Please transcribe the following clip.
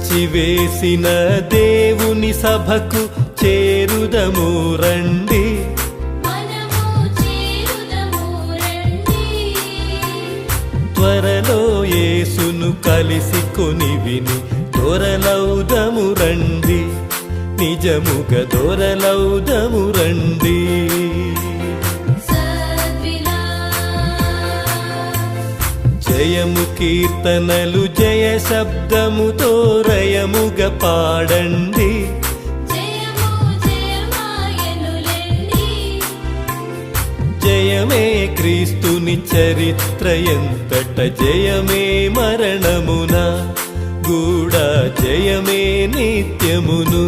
కలిచివేసిన దేవుని సభకు చేరుదము రండి. త్వరలో యేసును కలిసి కొని విని దొరలౌదము రండి, నిజముగా దొరలౌదము రండి. జయము కీర్తనలు జయ శబ్దముతో రయముగా పాడండి. జయమే క్రీస్తుని చరిత్ర ఎంతట, జయమే మరణమున గూఢ జయమే నిత్యమును.